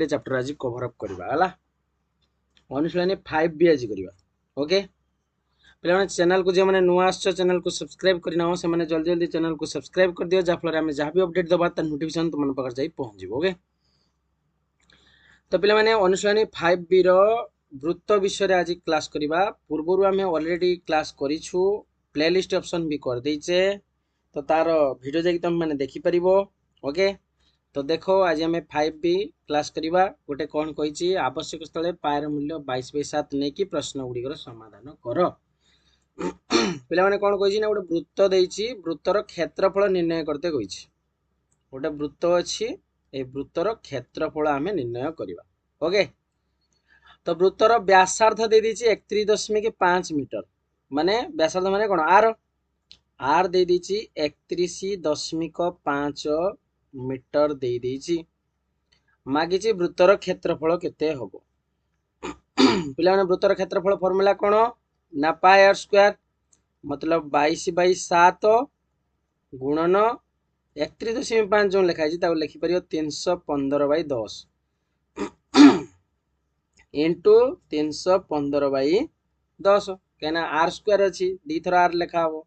गोटे चैप्टर आज cover up करबा हला अनुशीलनी 5 भी आज करबा ओके पे चैनल को जो मैंने नुआ आस चैनल को सब्सक्राइब करना से मैंने जल्दी जल्दी चैनल को सब्सक्राइब कर दियो जाफल आम जहाँ भी अपडेट दबा तार नोटिफिकेशन तुम पाखे जाई पहुँच ओके। तो पे अनुशीलनी 5 बी वृत्त विषय आज क्लास करबा पूर्व आम ऑलरेडी क्लास करिछु प्लेलिस्ट ऑप्शन भी कर देचे तो तार वीडियो जाकि तुम मैंने देखि परिबो ओके। तो देखो आज आम 5 बी क्लास करबा गोटे कौन कही आवश्यक स्थले पायर मूल्य 22/7 नहीं कि प्रश्न गुड़िकर समाधान कर पे कौन कही ना गोटे वृत्त देछि वृत्तर क्षेत्रफल निर्णय करते कही गोटे वृत्त अच्छी ए वृत्तर क्षेत्रफल आम निर्णय करबा ओके। तो वृत्तर व्यासार्ध दे दीची 31.5 मीटर माने व्यासार्ध माने कौन आर आर दे दीची 31.5 मीटर दे दीची मागिची वृत्तर क्षेत्रफल केते हबो पिला माने वृत्तर क्षेत्रफल फॉर्मूला कौन ना पाई आर स्क्वायर मतलब 22/7 गुणन 31.5 जो लिखा है लिखि पारियो 315/10 इंटू 315/10 कहना आर स्क्वायर अच्छी दी थर आर लिखा हम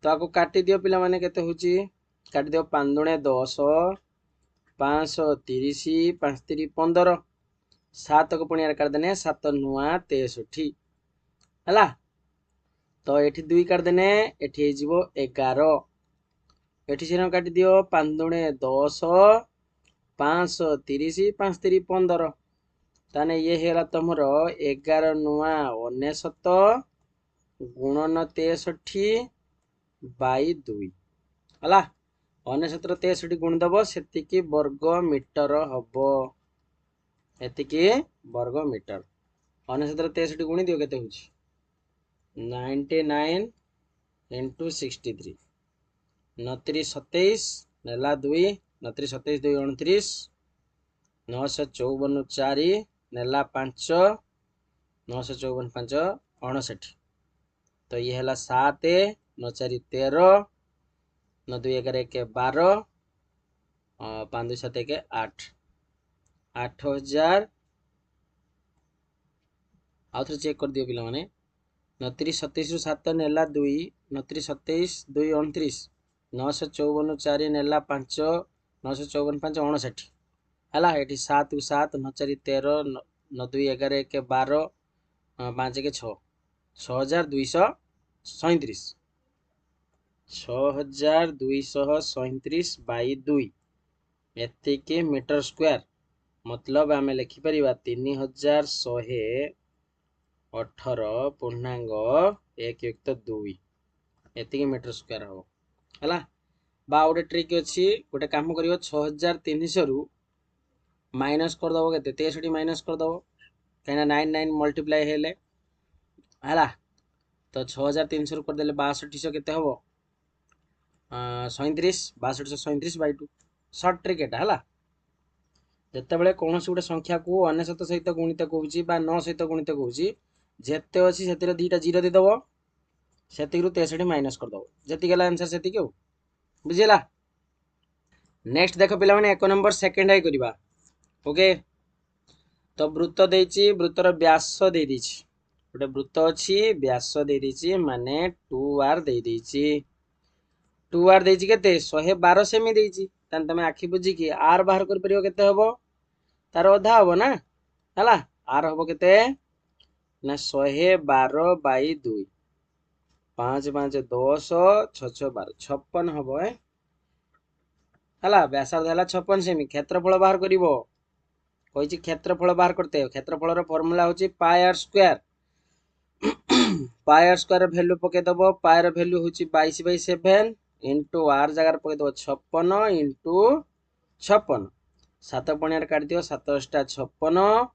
तो आपको काटी दियो पिला माने केते होची काटी दियो 5 दूणे 10 530 5 3 15 7 को पुणी काट देने 7 नुआ 63 हला तो एठी 2 काट देने एठी जीवो 11 एठी सिर काटी दियो 5 दूणे 10 530 5 3 15 ताने ये हेला तमर 11 नुआ 69 गुणन 63/2 हला 69 63 गुण दब सेतिकी वर्ग मीटर हब एतिकी वर्ग मीटर 69 63 गुणी दियो केते होची 99 * 63 29 27 नेला 2 29 27 2 29 954 4 नेला 5 954 5 59 तो ये है 7 9 4 13 9 2 11 1 12 5 2 7 1 8 8000 आउ थे चेक कर दियो पिला माने 29 27 रु 7 नेला 2 29 27 2 29 954 4 नेला 5 954 5 59 हला एठी 7 रु 7 9 4 13 9 2 11 1 12 5 1 6 6237 6237/2 एतिके मीटर स्क्वायर मतलब आम लिखिपर 3118.1 एतिके मीटर स्क्वायर हम है बा गोटे ट्रिक अच्छी गोटे कम कर 6300 रु माइनस करदब के 63 माइनस करदब कहीं 99 मल्टीप्लाई हेले है तो 6300 रु करदे 6200 केते हम 37 6237/2 सर्ट ट्रिक एटा है जिते कौन गोटे संख्या को 99 सहित गुणित कौन 9 सहित गुणित कौन जिते अच्छी से 2टा 0 देदेव से 63 माइनस करदब जी आंसर से बुझेगा। नेक्स्ट देख पे 1 नंबर सेकेंड आई करवा ओके। तो वृत्त देछि वृत्तर व्यास दे दीछि गोटे वृत्त अच्छी व्यास दे दीछि माने 2r दे दीछि 2r देछि केते 112 सेमी देछि तान तमे आखि बुझी कि r बाहर कर परियो केते हबो तार अधा हबो ना हला r हबो केते ना 112/2 5 5 10 6 6 12 56 हबो हला व्यासार्ध हला 56 सेमी क्षेत्रफल बाहर करिवो कहिछि क्षेत्रफल बाहर करते क्षेत्रफल फॉर्मूला होछि pi r square pi r square value पके दबो पाई र वैल्यू होछि 22/7 इंटू आर जगह पके दबो 56 इंटू 56 7 पणियार काट दियो 7 * 56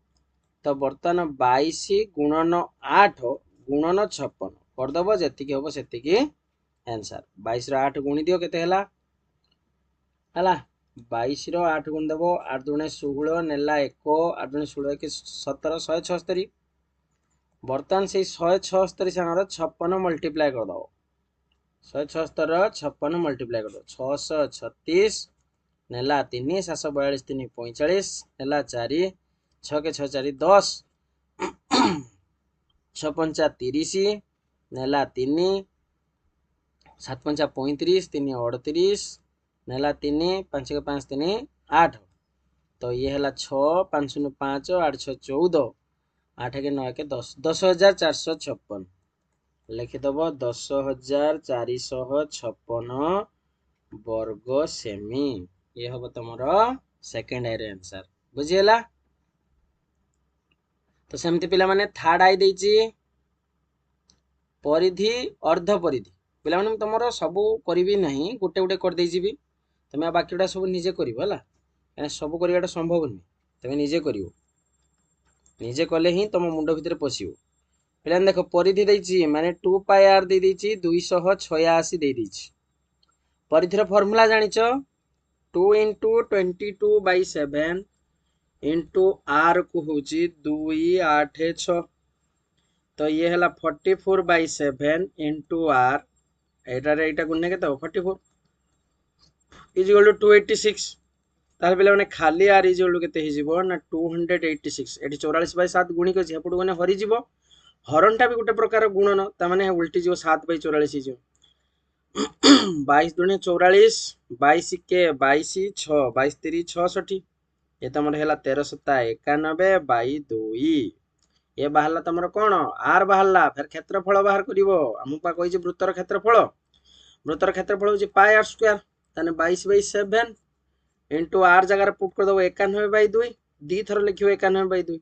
तो बर्तमान 22 गुणन 8 गुणन 56 करदब जेतिकी हबो सेतिकी आंसर 22 रो 8 गुणी दियो केते हला 22 रो 8 गुण देव 8 दूणे 16 नेला 1 8 दूणे 16 1 17 176 बर्तमान से 176 सागर 56 मल्टीप्लाई करदब 176 56 मल्टीप्लाई करदब 636 नेला 3 742 3 45 नेला 4 6 के 6 4 10 6 5 30 नेला 3 7 5 35 3 38 नेला 3 5 के 5 3 8 तो ये है 6 5 0 5 8 6 14 8 के 9 के 10 10,456 लिखिदेव 10,456 वर्ग सेमी ये हम तुम सेकेंड आई आंसर बुझीगला। तो सेमती पिला माने थर्ड आई देछि परिधि अर्ध परिधि पिला माने तुम सबू करी नहीं गोटे गोटे कर दे जीवी तुम बाकी गुड़ा सब निजे कर सब करवाटा संभव नहीं तुम निजे कर निजे कले ही तुम मुंड भितर पशिव पिला देख परिधि देछि माने 2 पाई आर दे देछि 286 दे देछि परिधिर फॉर्मूला जानिच 2 × 22/7 इंटू आर को होची 2 8 6 तो ये है 44/7 इंटू आर एटारे एटा गुणे के 44 इजिकल टू 286 तार पिला माने खाली आर इजिकल केते हि जिवो ना 286 एटी 44/7 गुणी को जेपटु गने हरि जिवो हरणटा भी गोटे प्रकार गुणन ता माने उल्टी जिवो 7/44 जिवो 22 दुणे 44 22 के 22 6 22 3 66 ये तुम है 1391/2 ये बाहर तुम कौन आर बाहर फिर क्षेत्रफल बाहर कर कही वृत्तर क्षेत्रफल हूँ पाई आर स्क्वायर ताने 22/7 इंटू आर जगार पुट कर दब 91/2 दी थर लिख 91/2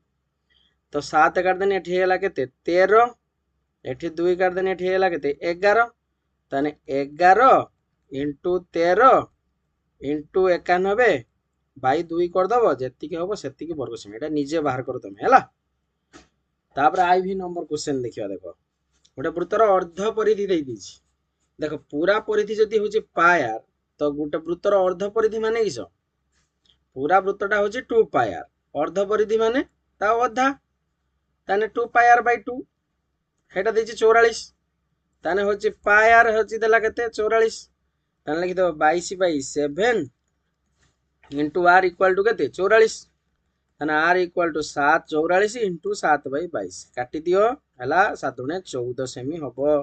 तो 7 काट देने ये के 13 एठी 2 काट देने ये के 11 ताने 11 इंटू 13 इंटू 91/2 करदब जी हम से वर्ग सेमी एटा निजे बाहर कर तुम है तापर आई भी नंबर क्वेश्चन देखिए देख गोटे वृत्तर अर्ध परिधि दे दीची देख पूरा परिधि जदि हूँ पाई आर तो गोटे वृत्तर अर्ध परिधि माने किस पूरा वृत्तटा हूँ 2 पाई आर अर्ध परिधि माने ता अधा ताने 2 पाई आर बाई 2 हेटा देछि 44 ताने हूँ पाई आर हूँ देला केते 44 ताने लिखिदो 22/7 इंटू आर इक्वाल टू केते 44 ताने आर इक्वाल टू 7 44 इंटू 7/22 काटी दियो हला 7 × 14 सेमी हबो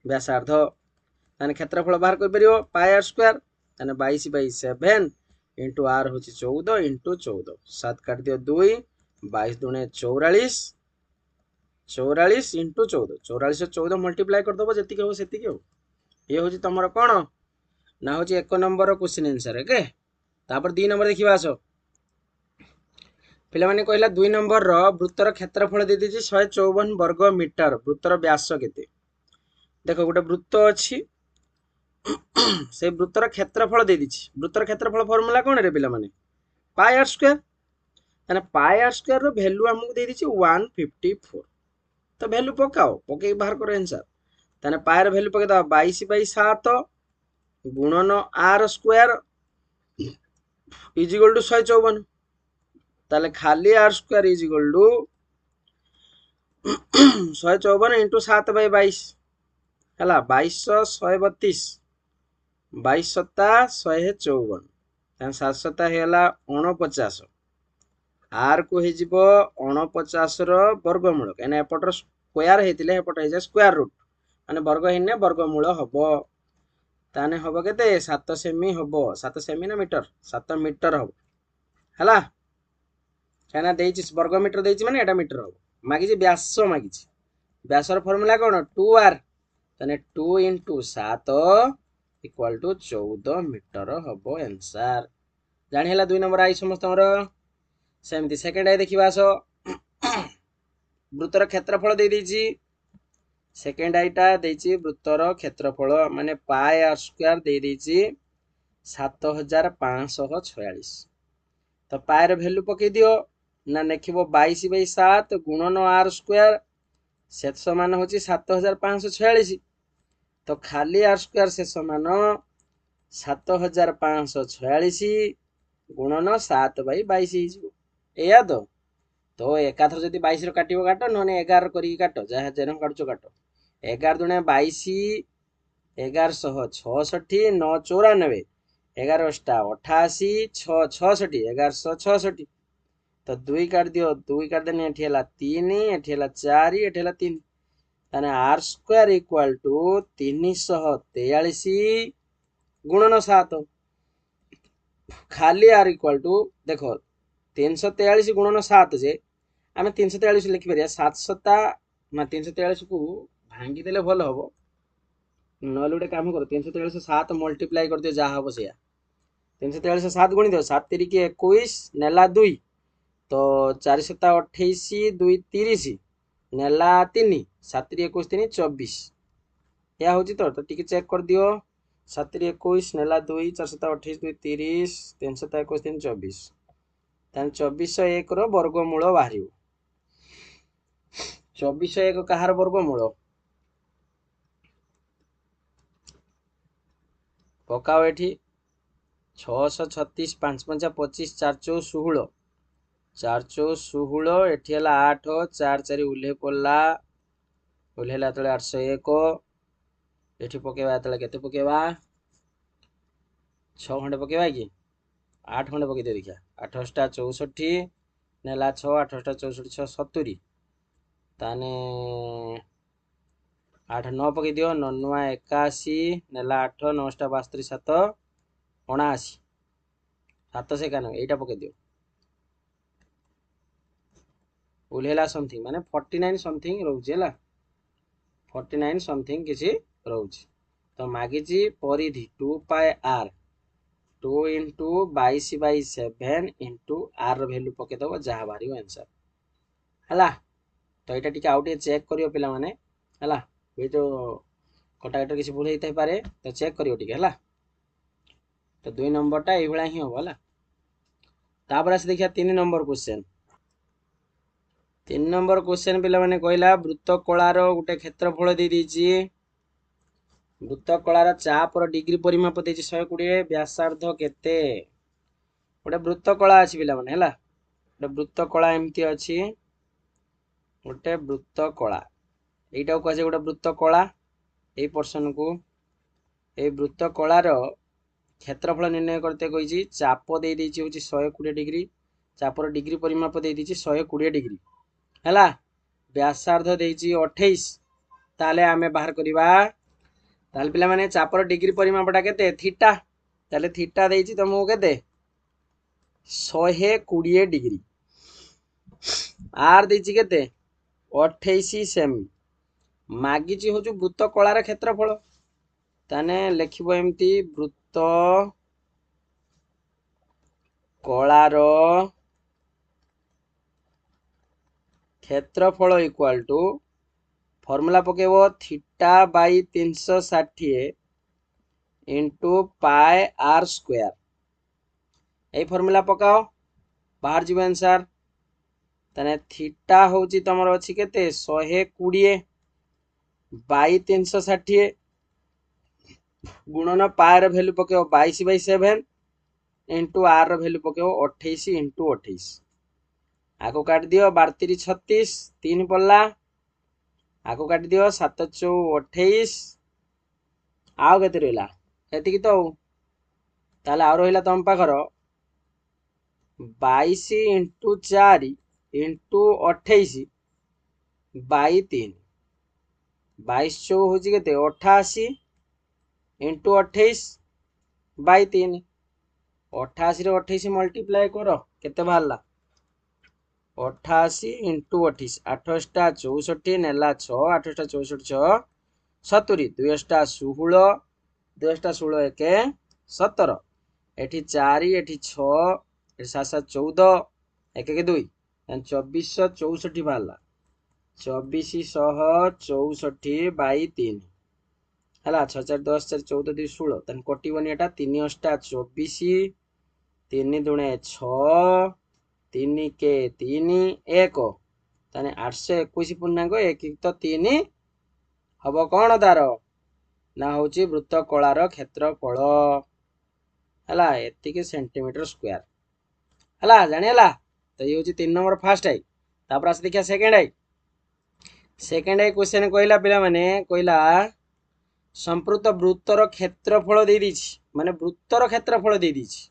व्यासार्ध ताने क्षेत्रफल बाहर कर परियो पाई आर स्क्वायर ताने 22/7 इंटू आर होची 14 इंटू 14 7 काट दियो 2 22 दुणे 44 44 इंटू 14 44 से 14 मल्टीप्लाई कर दबो जति हो सेति हो ये होची तमरो कोन ना होची 1 नंबर क्वेश्चन आंसर ओके तापर 2 नंबर देखिबा आसो पिला माने कहला 2 नंबर रो वृत्तर क्षेत्रफल दे दिछि 154 वर्ग मीटर वृत्तर व्यास केते देखो गोटे वृत्त अछि से वृत्तर क्षेत्रफल दे दिछि वृत्तर क्षेत्रफल फार्मूला कोन रे पिला माने पाई आर स्क्वायर ताने पाई आर स्क्वायर रो वैल्यू हमकु दे दिछि 154 तो वैल्यू पकाओ पके बाहर करो आंसर ताने पाई रो वैल्यू पके दा 22/7 गुणन आर स्क्वायर इजिकल टू 154 ताले खाली r square is equal to 154 into 7/22 हला 2232 22 सत्ता 154 तान 7 सत्ता हेला 49 आर को हे जिवो 49 रो वर्गमूल कने एपटर स्क्वायर हेतिले एपटर हे स्क्वायर रूट माने वर्ग हेने वर्गमूल हबो ताने हबो केते 7 सेमी हबो 7 सेमी ना मीटर 7 मीटर हबो हला कहना देछि वर्ग मीटर देछि माने एटा मीटर हबो मागी जे व्यास मागी जे व्यासर फार्मूला कोन 2r ताने 2 × 7 इक्वल टू 14 मीटर हबो आंसर जानि हला 2 नंबर आई समस्त हमरो सेमती सेकंड आई देखिबा आसो वृत्तर क्षेत्रफल दे देछि सेकंड आईटा देछि वृत्तर क्षेत्रफल माने पाई आर स्क्वायर दे देछि 7546 तो पाई रो वैल्यू पके दियो ना लिखिबो 22/7 गुणन आर स्क्वायर से समान होछि 7546 तो खाली आर स्क्वायर से समान 7546 गुणन 7/22 एया तो एकाथर जदि 22 रो काटिबो काट नने 11 करी काट जहा जेन काटचो काट 11 दुणे 22 1166 9 94 11 88 6 66 1166 तो 2 काट दियो 2 काट देने एठी हला 3 एठी हला 4 एठी हला 3 ताने r स्क्वायर इक्वल टू 343 गुणन 7 खाली r इक्वल टू देखो 343 गुणन 7 जे आम 343 लिखिपर 7 343 को भांगी देले भल हम ना गोटे कम कर 343 7 मल्टीप्लाई कर दियो जहाँ हम से 343 7 गुणी दियो 7 3 की 21 नेला 2 तो 4 7 28 2 30 नेला 3 7 21 3 24 या हूँ तो टी चेक कर दियो 7 21 नेला 2 4 7 28 2 30 3 7 21 3 24 2401 रो वर्गमूल बाहर 2401 कहार वर्गमूल पकाओ एठी 636 5 5 25 4 4 16 4 4 16 एठी हला 8 4 4 उल्हे पड़ला उल्हेला तले 801 एठी पकेबा तले केते पकेबा 6 खंडे पकेबा कि 8 खंडे पके दे देखिया 8 64 नेला 6 8 64 6 70 ताने 8 9 पके दियो 9 9 81 नेला 8 9 72 7 79 7 से 91 एटा पके दियो उल्हेला समथिंग माने 49 समथिंग रहउछि हला 49 समथिंग किसी रहउछि तो मागिछि परिधि 2 पाई r 2 into 22/7 into r value पके दबो जहा बारी आंसर हला तो एटा टिके आउट चेक करियो पिला माने हला ये तो कटाकट किसी भूल होता पारे तो चेक करियो टिके हला तो 2 नंबरटा एई भला ही हो हला तापर आसे देखिया 3 नंबर क्वेश्चन 3 नंबर क्वेश्चन पिला माने कहला वृत्तकलार गोटे क्षेत्रफल दे दीची वृत्तकलार चापर डिग्री परिमाप देची 120 व्यासार्ध केते गोटे वृत्तकला अछि पिला माने हला गोटे वृत्तकला एमती अछि गोटे वृत्तकला एटा को गोटे वृत्तकला ए पर्सन को ए वृत्तकलार क्षेत्रफल निर्णय करते कही चाप दे देछि होछि 120 डिग्री चापर डिग्री परिमाप दे देछि 120 डिग्री हला व्यासार्ध देछि 28 ताले आमे बाहर करिबा ताले पिला माने चापर डिग्री परिमापटा केते थीटा ताले थीटा देछि तमो केते 120 डिग्री आर देछि केते 28 सेमी मागिछि होछु वृत्तकलार क्षेत्रफल ताने लिखिबो एमती वृत्त कलार क्षेत्रफल इक्वल टू फॉर्मूला पकेबो theta by 360 into pi r square ए फॉर्मूला पकाओ बाहर जीव आंसर तने थीटा होची तमर अछि केते 120 बाई 360 गुणन पायर वैल्यू पकेओ 22/7 इंटू आर वैल्यू पकेओ 28 इंटू 28 आको काट दियो 32 36 3 पड़ला आको काट दियो 7 4 28 आउ केते रहला एतिकी तो ताले आ रहिला तम पाखर 22 इंटू 4 इंटू 28 बाई 3 22 चौ होची केते 88 इंटू 28 बाई 3 88 रे 28 मल्टीप्लाई करो केते बाहरला 88 इंटू 28 8 64 नेला 6 8 64 6 70 2 16 2 16 1 17 एठी 4 एठी 6 एठी 7 7 14 1 1 2 2464 बाहरला 2464 बाई 3 हला 6 4 10 4 14 2 16 तन कटिबनी एटा 3 24 3 दुणे 6 3 के 3 1 ताने 821 पूर्णांक 1 तो 3 हबो कोन तार ना होची वृत्तकलार क्षेत्रफल हला एतिके सेंटीमीटर स्क्वायर हला जानि हला तो ये होची 3 नंबर फर्स्ट आई तापर आसे देखिया सेकंड आई क्वेश्चन कहला पिला माने कहला संपृक्त वृत्तर क्षेत्रफल दे दीची माने वृत्तर क्षेत्रफल दे दीची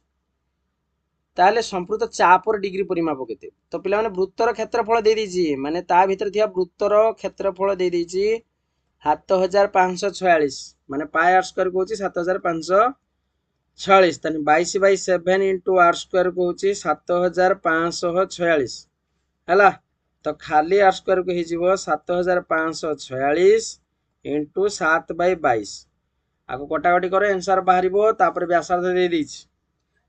ताले संपृक्त चापर डिग्री परिमाप केते तो पिला माने वृत्तर क्षेत्रफल दे दीची माने ता भीतर थिया वृत्तर क्षेत्रफल दे दीची 7546 माने पाई आर स्क्वायर को होची 7546 तने 22/7 इंटू आर स्क्वायर को होची 7546 हला तो खाली आर स्क्वायर को हिजिबो 7546 इंटू 7/22 आको कटाकटी करो आंसर बाहरिबो तापर व्यासार्ध दे दीची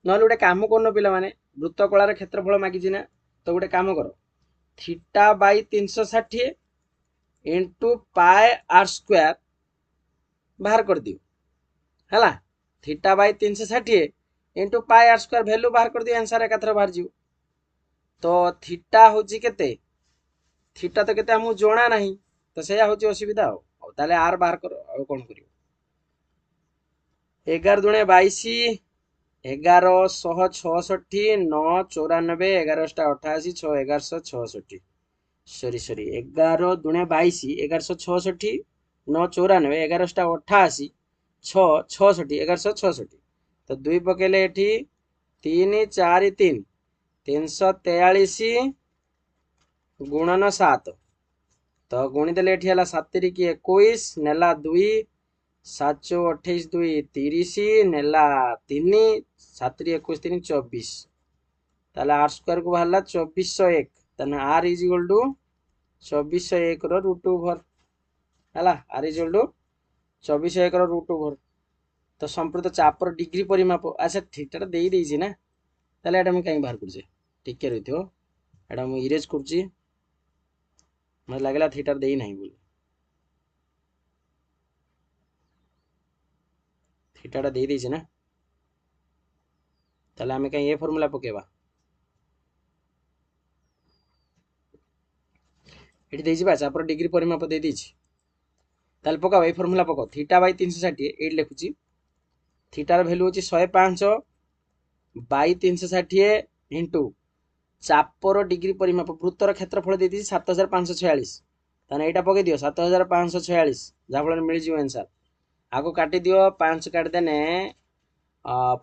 नहले गोटे काम करनो पिला माने वृत्त कलार क्षेत्रफल मागिची ना तो गोटे काम करो theta by 360 into pi r square बाहर कर दियो है theta by 360 into pi r square value बाहर कर दियो आंसर एकाथर बाहर जीव तो थीटा होची केते थीटा तो केते हमहु जोना नहीं तो सेया होची असुविधा हो ताले आर बाहर करो आ कोन करियो 11 दुणे 22 1166 9 94 11 88 6 1166 सॉरी 11 दुणे 22 1166 9 94 11 88 6 66 1166 तो दुई पकेले एठी 3 4 3 343 गुणन 7 तो गुणी देले एठी हला 7 की 21 नेला 2 7 28 2 30 नेला 3 7 21 3 24 ताले आर स्क्वायर को बाहरला 2401 तने आर इज इक्वल टू 2401 रो रूट ओवर हला आर इज इक्वल टू 2401 रो रूट ओवर तो संपूर्ण चापर डिग्री परिमाप अच्छा थीटा देई देइछि ना ताले एटा हम काई बाहर करजे ठीक के रहिथो एटा हम इरेज करछि मते लागला थीटा देई नाही बोली थीटा देई देइछि ना ताले हमें काई ये फार्मूला पकेबा एटी देइछि बा चापर डिग्री परिमाप दे देइछि ताले पकाओ ए फार्मूला पकाओ थीटा बाई 360 एट लिखुछि थीटार वैल्यू होची 105 बाई 360 इंटू चापर डिग्री परिमाप वृत्तर क्षेत्रफल दे दी 7546 ताने एटा पके दियो 7546 जा फल मिल जियो आंसर आगो काटी दियो 5 काट देने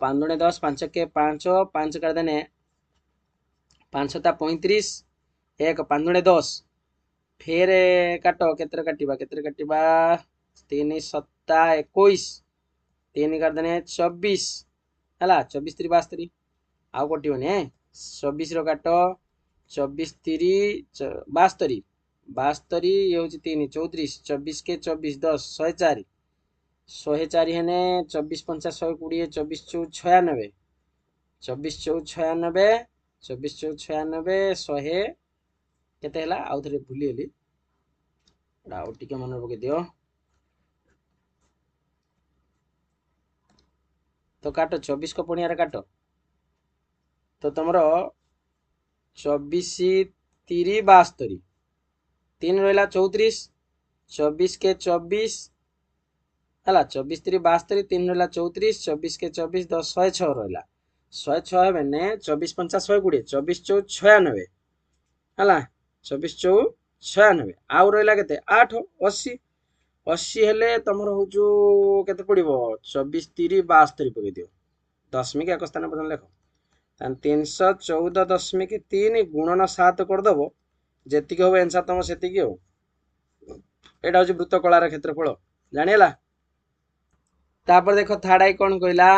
5 दुणे 10 5 के 5 5 काट देने 5 ता 35 1 5 दुणे 10 फिर काटो केतरे काटिबा 3 7 21 3 कर देने 24 हला 24 3 72 आउ कटियोनी 24 रो काटो 24 3 72 72 ये होची 3 34 24 के 24 10 104 104 हेने 24 50 120 24 4 96 24 96 100 केते हला आउ थरे भूली गेली आउ टिके मन पके दियो तो काटो 24 को पणियार काटो तो तुमरो 24 3 72 3 रहला 34 24 के 24 हला 24 3 72 3 रहला 34 24 के 24 10 106 रहला 106 हेबेने 24 50 120 24 4 96 हला 24 4 96 आउ रहला केते 8 80 80 हेले तमरो होजु केते पड़िबो 24 3 72 पके दियो दशमिक एक स्थान पर लेखो 314.3 गुणन 7 करदेव जेतिक हम आंसर तुम से यहाँ हूँ वृत्त कलार क्षेत्रफल जानिला तापर देख थर्ड आई कौन कहला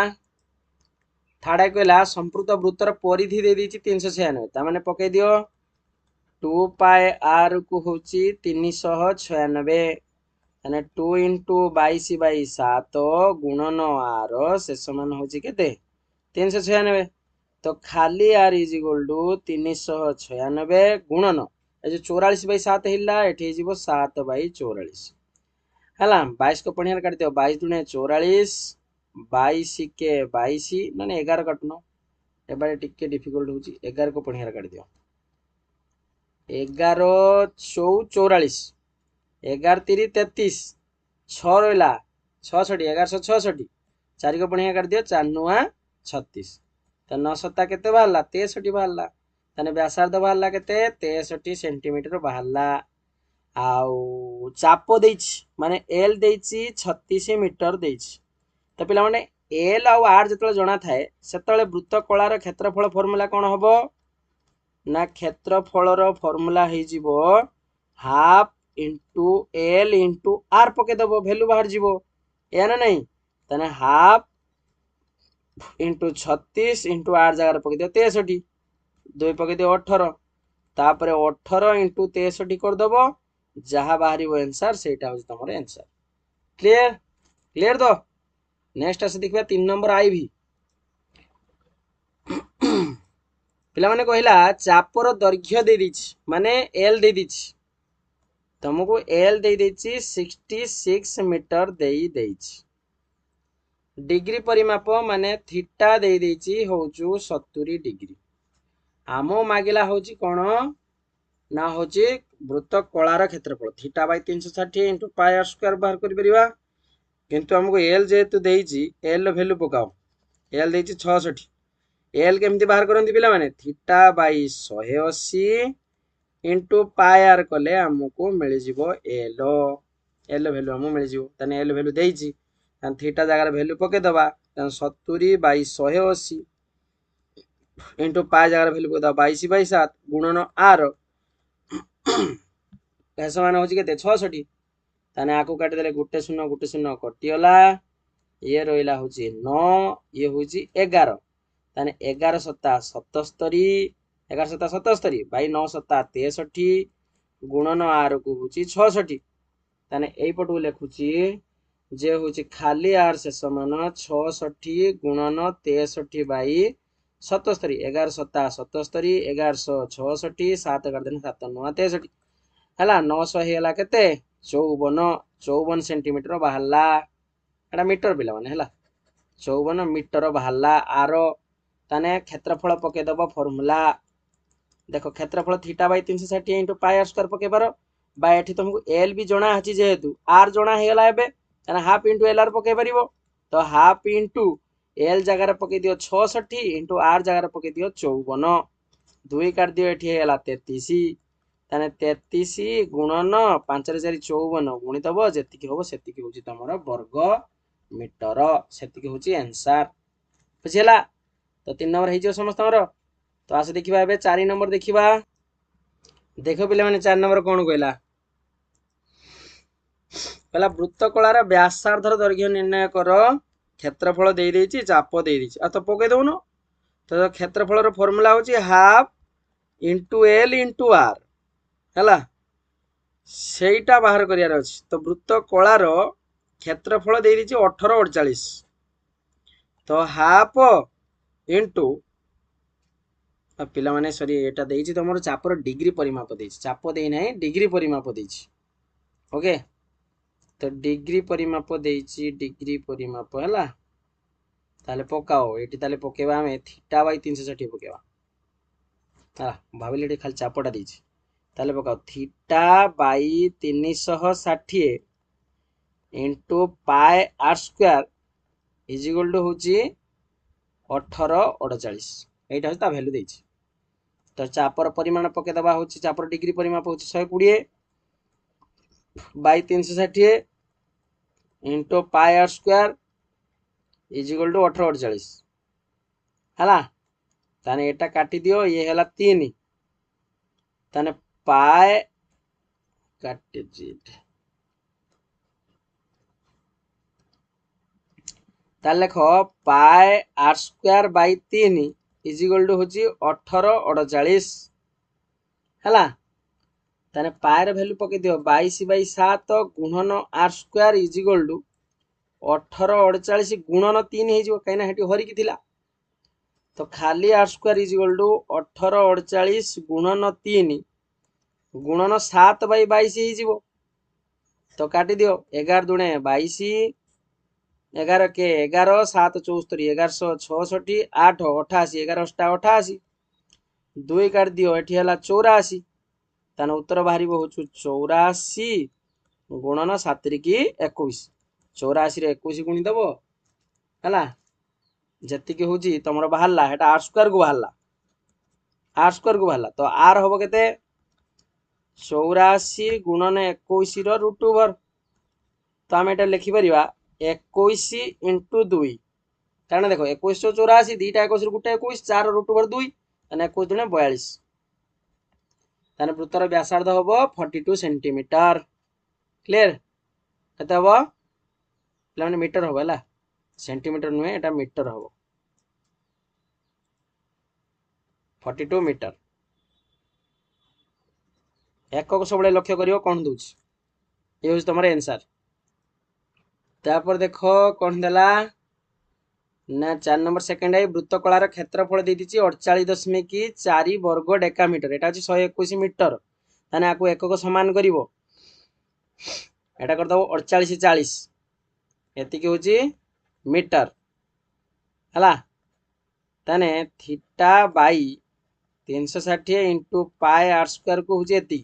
थर्ड आई कहला संपृक्त वृत्तर परिधि दे दी 396 ताने पकई दियो 2 पाए आर को हूँ 396 ताने 2 इंटू 22/7 गुणन आर शेष मान हूँ के 396 तो खाली आर इज इक्वल टू 396 गुणन जो 44/7 हिला एठी जीवो 7/44 हला 22 को पणियार काट दियो 22 दुणे 44 22 के 22 माने 11 काटनो एबारे टिके डिफिकल्ट होची 11 को पणियार काट दियो 11 4 44 11 3 33 6 रहला 66 1166 4 को पणियार काट दियो 4 9 36 तो 9 7 केते बाहरला 63 बाहरला तने व्यासार्ध बाहरला केते 63 सेंटीमीटर बाहरला आउ चाप देछि माने एल देछि 36 मीटर देछि तो पिला माने एल आउ आर जतले जणा थाए सेतले वृत्त कलार क्षेत्रफल फॉर्मूला कोन हबो ना क्षेत्रफलर फॉर्मूला हे जिवो half into l into r पके दबो वैल्यू बाहर जिवो या ना नहीं तने हाफ इंटू 36 इंटू आर जगह पके दियो 63 2 पके दियो 18 तापरे 18 इंटू 63 कर दबो जहा बाहरी वो आंसर सेटा हो तमर आंसर क्लियर क्लियर तो नेक्स्ट आसे देखबा 3 नंबर आई भी पिला माने कहला चापर दैर्घ्य दे दिछि माने एल दे दिछि तुमको एल दे दिछि 66 मीटर दे दिछि डिग्री परिमाप माने थीटा दे दिछि होचु 70 डिग्री आमो मागिला होची कोन ना होची वृत्त कलार क्षेत्रफल theta by 360 into pi r square बाहर करि परिबा किंतु हमको एल जेतु देइछि एल वैल्यू पकाओ एल देइछि 66 एल केमती बाहर करंती पिला माने theta by 180 into pi r कले हमको मिल जिवो एल एल वैल्यू हमको मिल जिवो तने एल वैल्यू देइछि तने थीटा जगह वैल्यू पके दबा तने 70 बाय 180 इंटू पाई जगह वैल्यू पके दबा 22 बाय 7 गुणन आर कैसे मान होची केते 66 ताने आकु काटी देले गुटे शून्य कटियोला ये रहिला होची 9 ये होची 11 ताने 11 सत्ता 77 11 सत्ता 77 बाई 9 सत्ता 63 गुणन आर को होची 66 ताने एई पटु लेखुची जे होची खाली आर शेष मान 66 गुणन 63 बाई 77 11 सत्ता 77 1166 7 कर देन 7 9 63 हला 900 हेला केते 54 सेंटीमीटर बाहरला एटा मीटर पिला माने हला 54 मीटर बाहरला आरो ताने क्षेत्रफल पके दबो फार्मूला देखो क्षेत्रफल theta by 360 into pi r square पके पारो बाय एठी तुमको एल भी जणा हची जेहेतु आर जणा हेला एबे ताने हाफ इनटू एल आर पके परिबो तो हाफ इनटू एल जगह पके दियो 66 इनटू आर जगह पके दियो 54 2 काट दियो एठी हेला 33 ताने 33 गुणन 5 रे 4 54 गुणितबो जेतिकी होबो सेतिकी होची तमरो वर्ग मीटर सेतिकी होची आंसर बुझिला तो 3 नंबर हे जो समस्त हमरो तो आसे देखिबा एबे 4 नंबर देखिबा देखो पिले माने 4 नंबर कोन कहला पहला वृत्त कलार व्यासार्धर दैर्घ्य निर्णय करो क्षेत्रफल दे देछि चाप दे देछि आ तो पके दउनो तो क्षेत्रफलर फार्मूला होची half into l into r हला सेटा बाहर करियार अछि तो वृत्त कलार क्षेत्रफल दे देछि 18 48 तो हाफ इंटू पिला माने सॉरी एटा देछि तमरो चापर डिग्री परिमाप देछि चाप देइ नै डिग्री परिमाप देछि ओके तो डिग्री परिमाप देछि डिग्री परिमाप हला ताले पकाओ एटी ताले पकेबा हमें थीटा बाय 360 पकेबा हा भाबिले एटी खाली चापटा देछि ताले पकाओ theta by 360 into pi r square is equal to होची 18 48 एटा होता वैल्यू देछि तो चापर परिमाण पके दबा होची चापर डिग्री परिमाप होची 120 by 360 into pi r square is equal to 18 48 हला ताने एटा काटी दियो ये हला 3 ताने पाई काटी जीट ताले लिखो pi r square by 3 is equal to होची 18 48 हला ताने पाई रे वैल्यू पके दियो 22 बाय 7 गुणन r square is equal to 18 48 गुणन 3 हे जिवो काइना हेटी हरि की थिला तो खाली r square is equal to 18 48 गुणन 3 गुणन 7 बाय 22 हे जिवो तो काटी दियो 11 दुणे 22 11 के 11 7 74 1166 8 88 11 88 2 काट दियो एठी हला 84 ताने उत्तर बाहरी होचु 84 गुणन 7 की 21 84 रे 21 गुणी दबो हला जति के होची तमरो बाहरला हेटा आर स्क्वायर को बाहरला तो आर होबो केते 84 गुणन 21 रूट ओवर तो आम ये लिखिपर 21 इंटू 2 कारण देख 2184 दुईटा 21 गोटे 21 4 रूट ओवर 2 21 दुणे 42 ताने वृत्तर व्यासार्ध हम 42 सेंटीमीटर क्लियर केते हम पे मीटर हम है सेंटीमीटर नुहे एटा मीटर हम 42 मीटर एकक सब लक्ष्य कर कौन दूच ये हूँ तुम आंसर तापर देख कौन देला ना 4 नंबर सेकेंड है वृत्तकलार क्षेत्रफल दे दीची 48.4 वर्ग डेकामीटर एटा अछि 121 मीटर ताने आकु एकक समान करिवो एटा कर दबो 48 40 एति के होची मीटर हला ताने theta by 360 into pi r square को होची एति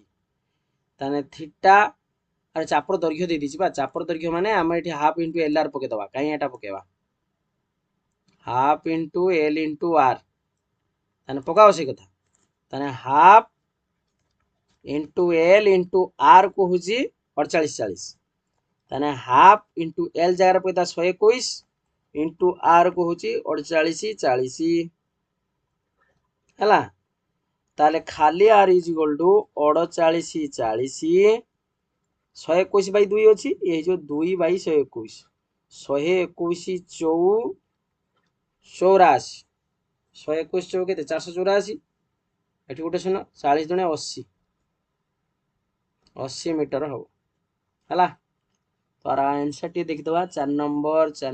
ताने थीटा अरे चापर दैर्घ्य दे दीची बा चापर दैर्घ्य माने हम एठी हाफ इंटू एल आर पके दबा काई एटा पकेबा half into l into r ताने पकाओ से कथा ताने half into l into r को होची 48 40 ताने हाफ इंटू एल जगह पता 121 इंटू आर को होची 48 40 हला ताले खाली r is equal to 48 40 121 by 2 अच्छी ये जो 2 बाई 121 121 84 121 चौ के 484 एठी गोटे सुन 40 दुणे 80 80 मीटर हम हला तो आंसर टी देखिदवा 4 नंबर 4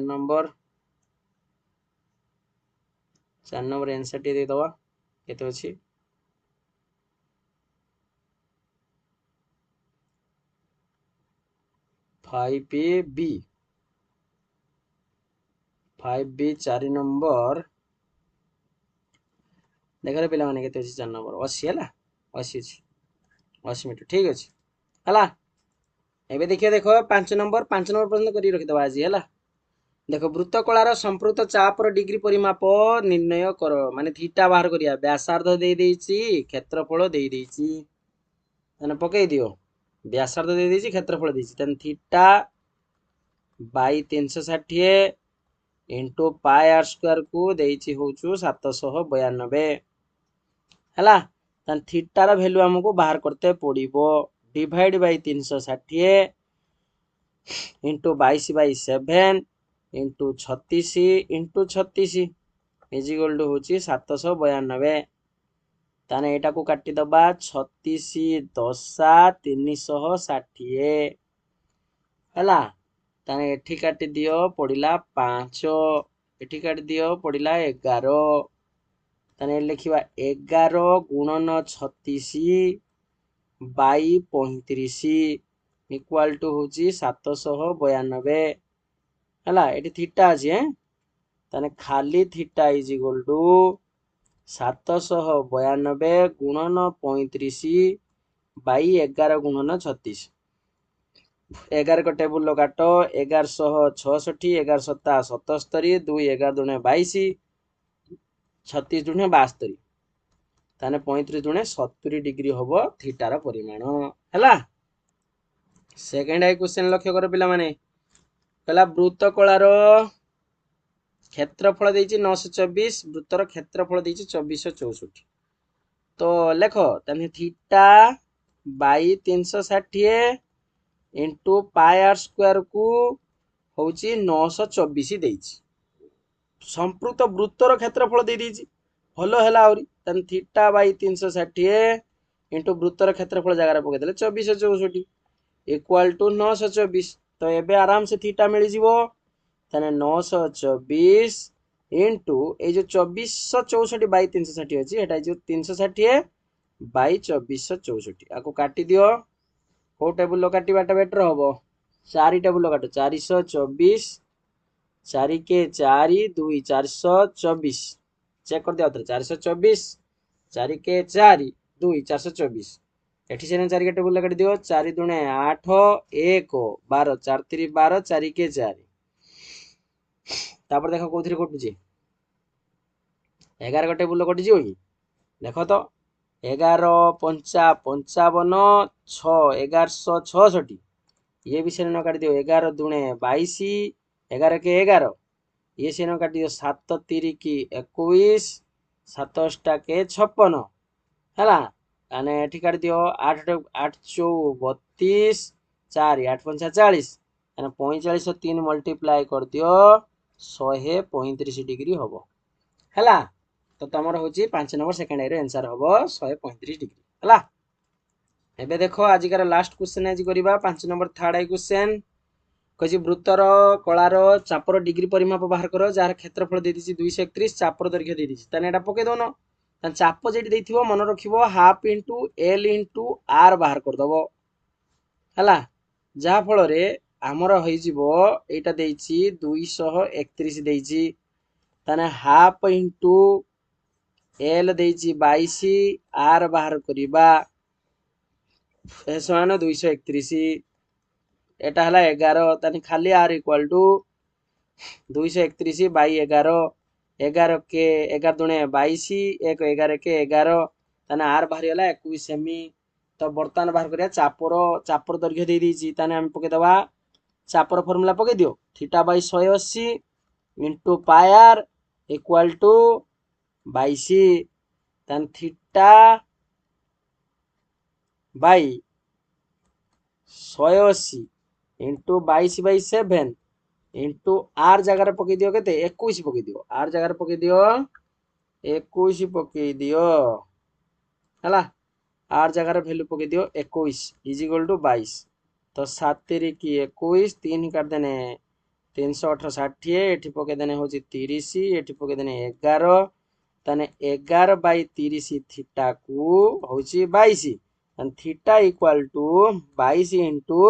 नंबर आंसर टी देदवा केते अछि 5B 5B 4 नंबर देख रे पिला माने केते अछि 4 नंबर 80 हला 80 अछि 80 मीटर ठीक अछि हला एबे देखिए देखो 5 नंबर पर्यंत करी रखि दबा आज हला देखो वृत्तकलार संपृक्त चापर डिग्री परिमाप निर्णय कर माने थीटा बाहर करिया व्यासार्ध दे देइची क्षेत्रफल दे देइची तने पकई दियो व्यासार्ध दे देइची क्षेत्रफल देइची तने theta by 360 into pi r square को देइची होचु 792 हला तने थीटार वैल्यू हमको बाहर करते पड़िबो divide by 360 into 22 by 7 into 36 into 36 is equal to होची 792 ताने एटा को काटी दबा 36 दशा 360 हला ताने एठी काटी दियो पड़िला 5 एठी काटी दियो पड़िला 11 ताने लिखिबा 11 गुणन 36 बाई 35 इक्वल टू होची 792 हला एठी थीटा अछि ताने खाली थीटा इज इक्वल टू 792 गुणन 35 बाई 11 गुणन 36 11 को टेबुल लो काटो 1166 11 सत्ता 77 2 11 दुणे 22 36 दुणे 72 ताने 35 दुणे 70 डिग्री होबो थीटार परिमाण हला सेकंड आई क्वेश्चन लक्ष्य कर पिला माने पहला वृत्तकलार क्षेत्रफल देइची 924 वृत्तर क्षेत्रफल देइची 2464 तो लेखो तने theta by 360 into pi r square को होची 924 देइची संपृक्त वृत्तर क्षेत्रफल दे देइची भलो हैला आउरी तने थीटा बाई 360 इंटू वृत्तर क्षेत्रफल जगह पके देले 2464 इक्वल टू 924 तो एबे आराम से थीटा मिल जिवो ताने 924 इंटू ए जो 2464 बाई 360 अछि एटा जो 360 बाई 2464 आको काटी दियो को टेबुल लो काटिबाटा बेटर होबो 4 टेबुल लो काटो 424 4 के 4 2 424 चेक कर दिया 424 4 के 4 2 424 एठी से 4 के टेबुल काटी दियो 4 दुणे 8 1 12 4 3 12 4 के 4 तापर देखो कोथि कटुची 11 को टेबुल कटि जियो कि देखो तो 11 पंचा 55 6 1166 ये भी से न काट दियो 11 दुणे 22 11 के 11 ये से न काट दियो 7 3 की 21 7 8 के 56 है आने एठी काट दियो 8 8 चौ 32 4 8 पंचा 40 आने 45 3 मल्टीप्लाई कर दियो 135 डिग्री हबो हैला तो तमर होची 5 नंबर सेकंड आइ रो आंसर हबो 135 डिग्री हैला एबे देखो आजिकार लास्ट क्वेश्चन आज करिबा 5 नंबर थर्ड आई क्वेश्चन कहि वृत्तर कलार चापर डिग्री परिमाप बाहर करो जार क्षेत्रफल दे दिछि 231 चापर दैर्घ्य दे दिछि तने एटा पके दोनो तने चाप जेटी देथिबो मन रखिबो half into l into r बाहर कर दबो हला जा फल रे हमर होई जिवो एटा देछि 231 देछि तने हाफ इनटू एल देछि 22 आर बाहर करिबा समान 231 एटा हला 11 तने खाली आर इक्वल टू 231 बाई 11 11 के 11 दुणे 22 एक 11 के 11 तने आर बाहरी हला 21 सेमी तो बर्तमान बाहर करिया चापर दैर्घ्य दे दीची तने हम पके दबा चापर फार्मूला पके दियो theta by 180 into pi r equal to 22 तने theta by 180 into 22 by 7 into r जगह पकई दियो केते 21 पकई दियो आर जगह पकई दियो 21 पकई दियो हला आर जगह वैल्यू पकई दियो 21 इज इक्वल टू 22 तो 7 3 की 21 3 काट देने 318 60 एठी पकई देने होची 30 एठी पकई देने 11 तने 11 बाई 30 थीटा को होची 22 theta equal to 22 into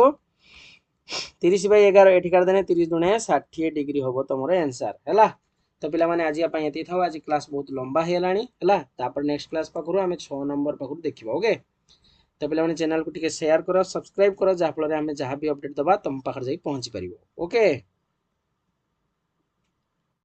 30 by 11 एठी कर देने 30 दुणे 60 डिग्री होबो तमरो आंसर हैला तो पिला माने आज अपन एती थाओ आज क्लास बहुत लंबा हेलानी हैला तापर नेक्स्ट क्लास पाखरु हमें 6 नंबर पाखरु देखिबा ओके तो पिला माने चैनल को टिके शेयर करो सब्सक्राइब करो जा फल रे हमें जहां भी अपडेट दबा तुम पाखर जाई पहुंची परिबो ओके।